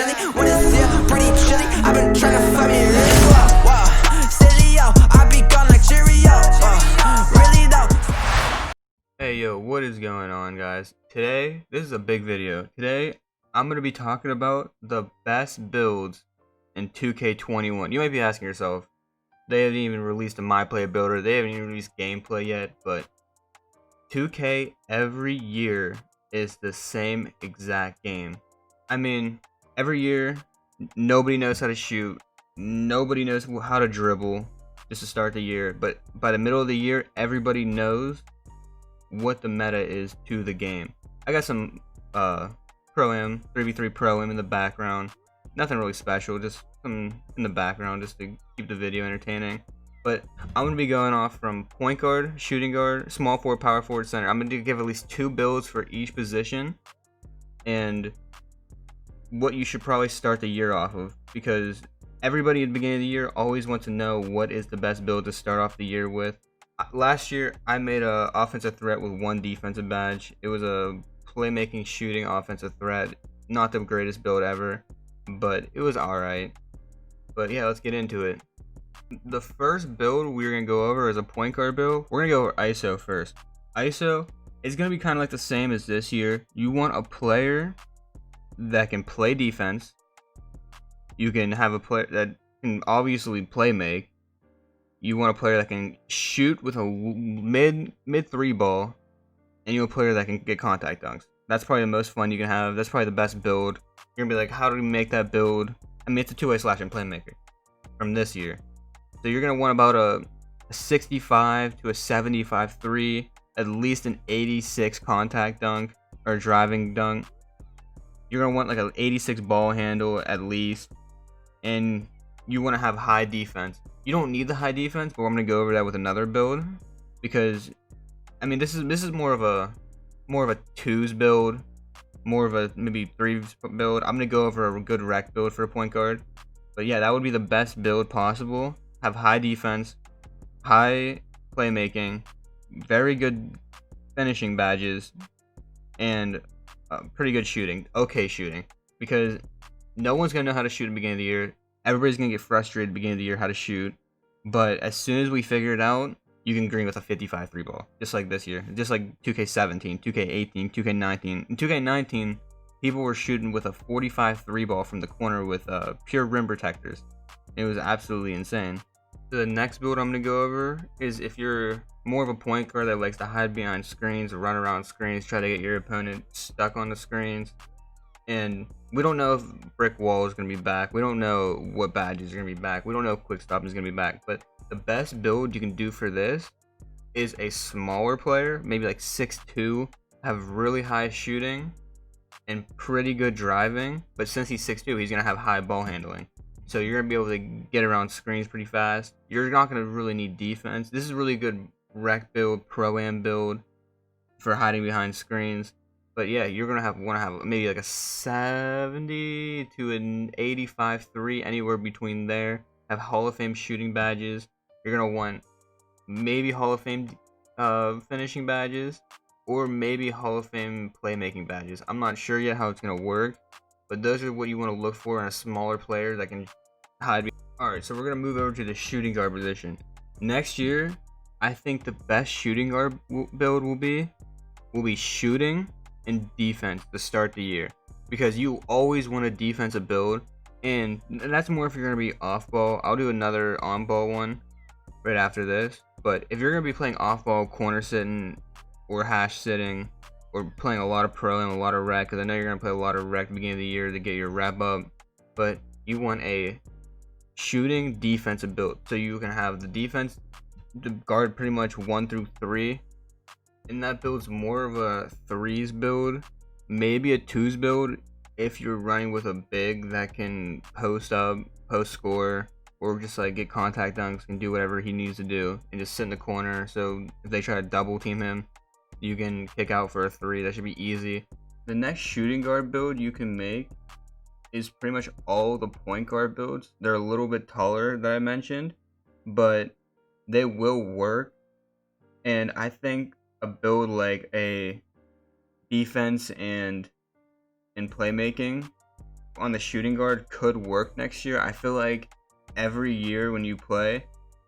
milli. When it's here, pretty chilly. I've been trying to find me really wow. Steady, yo, I be gone like Cheerio. Really though. Hey yo, what is going on, guys? Today, this is a big video. Today, I'm going to be talking about the best builds in 2K21. You might be asking yourself, they haven't even released a MyPlayer builder, they haven't even released gameplay yet, but 2K every year is the same exact game. I mean, every year, nobody knows how to shoot, nobody knows how to dribble just to start the year, but by the middle of the year, everybody knows what the meta is to the game. I got some Pro-Am, 3v3 Pro-Am in the background. Nothing really special, just some in the background just to keep the video entertaining. But I'm going to be going off from point guard, shooting guard, small forward, power forward, center. I'm going to give at least 2 builds for each position and what you should probably start the year off of, because everybody at the beginning of the year always wants to know what is the best build to start off the year with. Last year, I made a offensive threat with 1 defensive badge. It was a playmaking, shooting offensive threat. Not the greatest build ever, but it was alright. But yeah, let's get into it. The first build we're going to go over is a point guard build. We're going to go over ISO first. ISO is going to be kind of like the same as this year. You want a player that can play defense. You can have a player that can obviously play make. You want a player that can shoot with a mid 3 ball, and you want a player that can get contact dunks. That's probably the most fun you can have. That's probably the best build. You're gonna be like, how do we make that build? I mean, it's a 2-way slash and playmaker from this year. So you're gonna want about a 65 to a 75 3, at least an 86 contact dunk or driving dunk. You're gonna want like an 86 ball handle at least, and you want to have high defense. You don't need the high defense, but I'm gonna go over that with another build, because I mean this is more of a 2s build, more of a maybe 3s build. I'm gonna go over a good rec build for a point guard, but yeah, that would be the best build possible. Have high defense, high playmaking, very good finishing badges, and pretty good shooting, okay shooting, because no one's gonna know how to shoot at the beginning of the year. Everybody's gonna get frustrated at the beginning of the year how to shoot, but as soon as we figure it out, you can green with a 55 3 ball, just like this year, just like 2K17, 2K18, 2K19. In 2K19, people were shooting with a 45 3 ball from the corner with pure rim protectors. It was absolutely insane. So the next build I'm gonna go over is if you're more of a point guard that likes to hide behind screens, run around screens, try to get your opponent stuck on the screens. And we don't know if brick wall is going to be back. We don't know what badges are going to be back. We don't know if quick stop is going to be back. But the best build you can do for this is a smaller player, maybe like 6'2", have really high shooting and pretty good driving. But since he's 6'2", he's going to have high ball handling. So you're going to be able to get around screens pretty fast. You're not going to really need defense. This is a really good rec build, Pro-Am build for hiding behind screens. But yeah, you're gonna want to have maybe like a 70 to an 85 3, anywhere between there. Have Hall of Fame shooting badges. You're gonna want maybe Hall of Fame finishing badges, or maybe Hall of Fame playmaking badges. I'm not sure yet how it's gonna work, but those are what you want to look for in a smaller player that can hide. Alright, so we're gonna move over to the shooting guard position. Next year, I think the best shooting guard build will be shooting and defense to start the year, because you always want a defensive build, and that's more if you're going to be off ball. I'll do another on ball one right after this, but if you're going to be playing off ball, corner sitting or hash sitting, or playing a lot of pro and a lot of rec, because I know you're going to play a lot of rec at the beginning of the year to get your rep up, but you want a shooting defensive build, so you can have the defense to guard pretty much 1 through 3. And that build's more of a 3s build, maybe a 2s build if you're running with a big that can post up, post score, or just like get contact dunks and do whatever he needs to do and just sit in the corner. So if they try to double team him, you can kick out for a 3. That should be easy. The next shooting guard build you can make is pretty much all the point guard builds. They're a little bit taller that I mentioned, but they will work. And I think a build like a defense and playmaking on the shooting guard could work next year. I feel like every year when you play,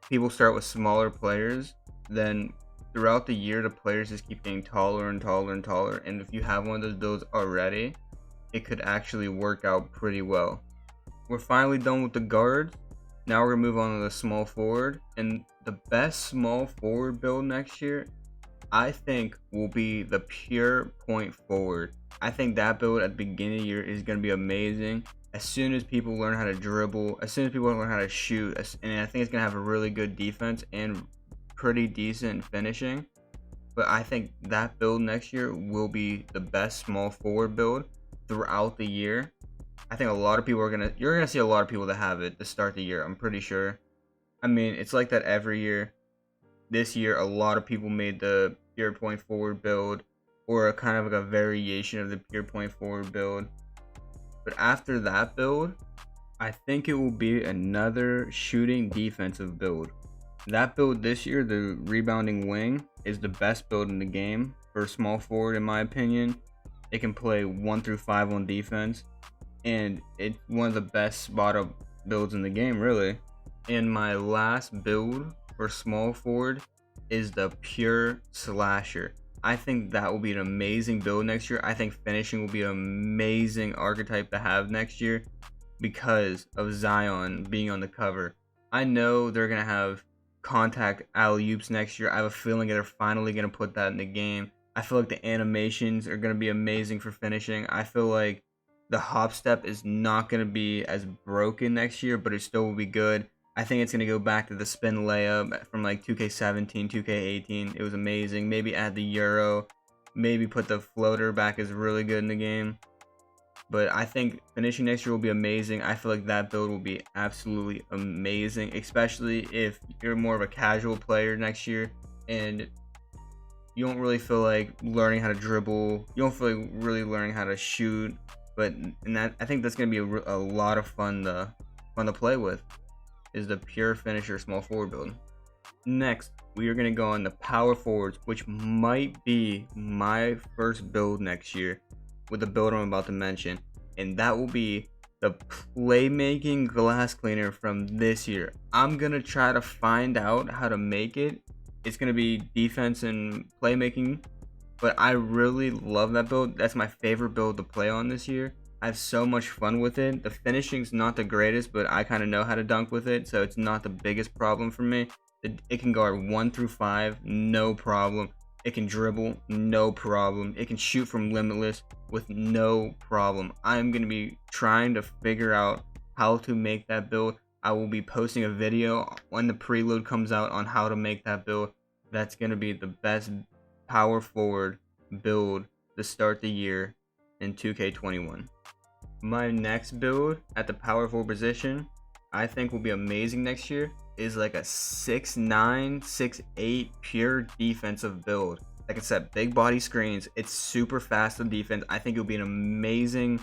people start with smaller players. Then throughout the year, the players just keep getting taller and taller and taller. And if you have one of those builds already, it could actually work out pretty well. We're finally done with the guards. Now we're gonna move on to the small forward. And the best small forward build next year, I think, will be the pure point forward. I think that build at the beginning of the year is going to be amazing. As soon as people learn how to dribble, as soon as people learn how to shoot, and I think it's going to have a really good defense and pretty decent finishing. But I think that build next year will be the best small forward build throughout the year. I think a lot of people you're going to see a lot of people that have it to start the year, I'm pretty sure. I mean, it's like that every year. This year, a lot of people made the pure point forward build, or a kind of like a variation of the pure point forward build. But after that build, I think it will be another shooting defensive build. That build this year, the rebounding wing, is the best build in the game for small forward, in my opinion. It can play 1 through 5 on defense, and it's one of the best spot up builds in the game, really. And my last build for small forward is the pure slasher. I think that will be an amazing build next year. I think finishing will be an amazing archetype to have next year because of Zion being on the cover. I know they're going to have contact alley-oops next year. I have a feeling they're finally going to put that in the game. I feel like the animations are going to be amazing for finishing. I feel like the hop step is not going to be as broken next year, but it still will be good. I think it's going to go back to the spin layup from like 2K17, 2K18. It was amazing. Maybe add the Euro. Maybe put the floater back is really good in the game. But I think finishing next year will be amazing. I feel like that build will be absolutely amazing, especially if you're more of a casual player next year and you don't really feel like learning how to dribble. You don't feel like really learning how to shoot. But I think that's going to be a lot of fun to play with. Is the pure finisher small forward build. Next, we are going to go on the power forwards, which might be my first build next year with the build I'm about to mention, and that will be the playmaking glass cleaner from this year. I'm going to try to find out how to make it. It's going to be defense and playmaking, but I really love that build. That's my favorite build to play on this year. I have so much fun with it. The finishing's not the greatest, but I kind of know how to dunk with it, so it's not the biggest problem for me. It can guard 1 through 5, no problem. It can dribble, no problem. It can shoot from limitless with no problem. I'm going to be trying to figure out how to make that build. I will be posting a video when the preload comes out on how to make that build. That's going to be the best power forward build to start the year in 2K21. My next build at the power forward position, I think will be amazing next year, is like a 6'9", 6'8" pure defensive build that can set big body screens. It's super fast on defense. I think it'll be an amazing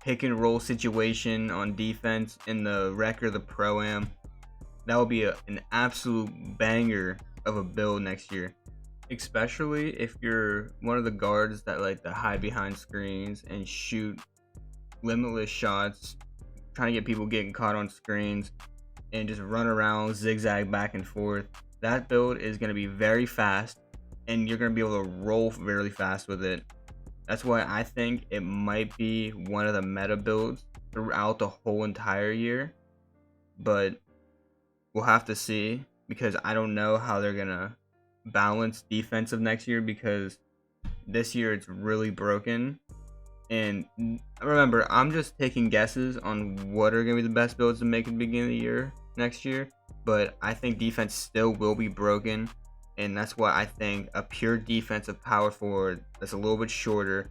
pick and roll situation on defense in the rec or the pro-am. That will be an absolute banger of a build next year, especially if you're one of the guards that like to hide behind screens and shoot limitless shots, trying to get people getting caught on screens and just run around, zigzag back and forth. That build is going to be very fast and you're going to be able to roll really fast with it. That's why I think it might be one of the meta builds throughout the whole entire year, but we'll have to see because I don't know how they're going to balance defensive next year because this year it's really broken. And remember, I'm just taking guesses on what are going to be the best builds to make at the beginning of the year next year. But I think defense still will be broken. And that's why I think a pure defensive power forward that's a little bit shorter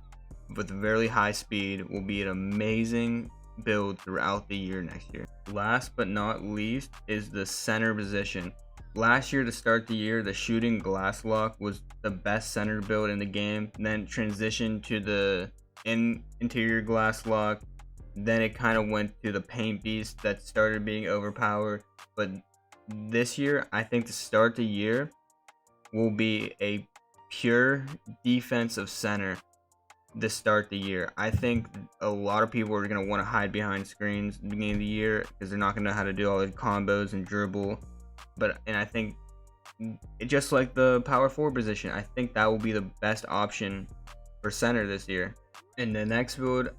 with very high speed will be an amazing build throughout the year next year. Last but not least is the center position. Last year to start the year, the shooting glass lock was the best center build in the game. Then transitioned to the interior glass lock, then it kind of went to the paint beast that started being overpowered. But this year, I think to start the year will be a pure defensive center. to start the year. I think a lot of people are going to want to hide behind screens at the beginning of the year because they're not going to know how to do all the combos and dribble. And I think just like the power forward position, I think that will be the best option for center this year. And the next build,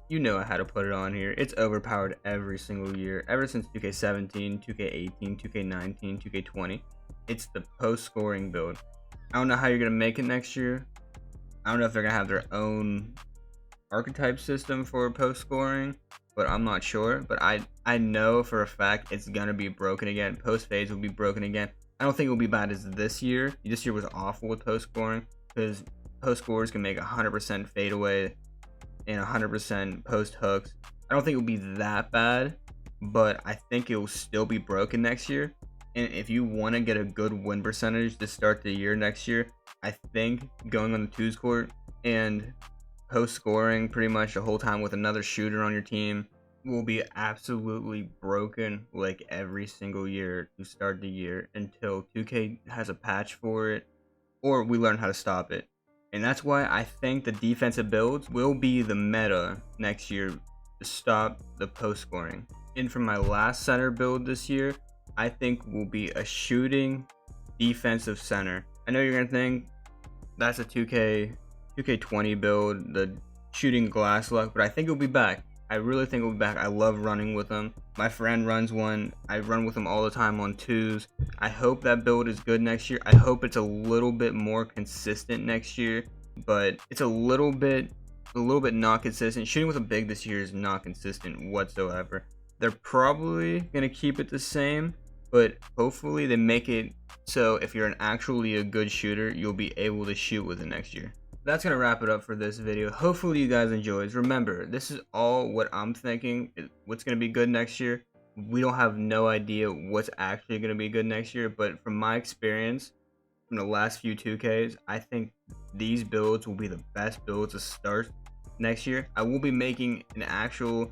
you know how to put it on here. It's overpowered every single year, ever since 2K17, 2K18, 2K19, 2K20. It's the post scoring build. I don't know how you're gonna make it next year. I don't know if they're gonna have their own archetype system for post scoring, but I'm not sure. But I know for a fact it's gonna be broken again. Post fades will be broken again. I don't think it will be bad as this year. This year was awful with post scoring because post scorers can make 100% fadeaway and 100% post hooks. I don't think it will be that bad, but I think it will still be broken next year. And if you want to get a good win percentage to start the year next year, I think going on the twos court and post scoring pretty much the whole time with another shooter on your team will be absolutely broken like every single year to start the year until 2K has a patch for it or we learn how to stop it. And that's why I think the defensive builds will be the meta next year to stop the post scoring. And for my last center build this year, I think will be a shooting defensive center. I know you're gonna think that's a 2K20 build, the shooting glass luck, but I think it'll be back. I really think it'll be back. I love running with them. My friend runs one. I run with him all the time on twos. I hope that build is good next year. I hope it's a little bit more consistent next year, but it's a little bit not consistent. Shooting with a big this year is not consistent whatsoever. They're probably gonna keep it the same, but hopefully they make it so if you're actually a good shooter, you'll be able to shoot with it next year. That's gonna wrap it up for this video. Hopefully you guys enjoyed. Remember, this is all what I'm thinking, what's gonna be good next year. We don't have no idea what's actually gonna be good next year, but from my experience from the last few 2Ks, I think these builds will be the best builds to start next year. I will be making an actual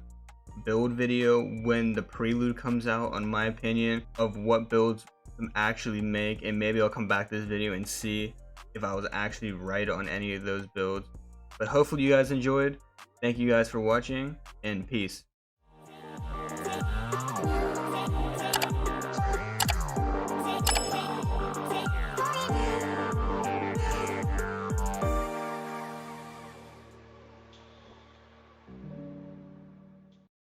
build video when the prelude comes out on my opinion of what builds actually make, and maybe I'll come back to this video and see if I was actually right on any of those builds. But hopefully you guys enjoyed. Thank you guys for watching, and peace.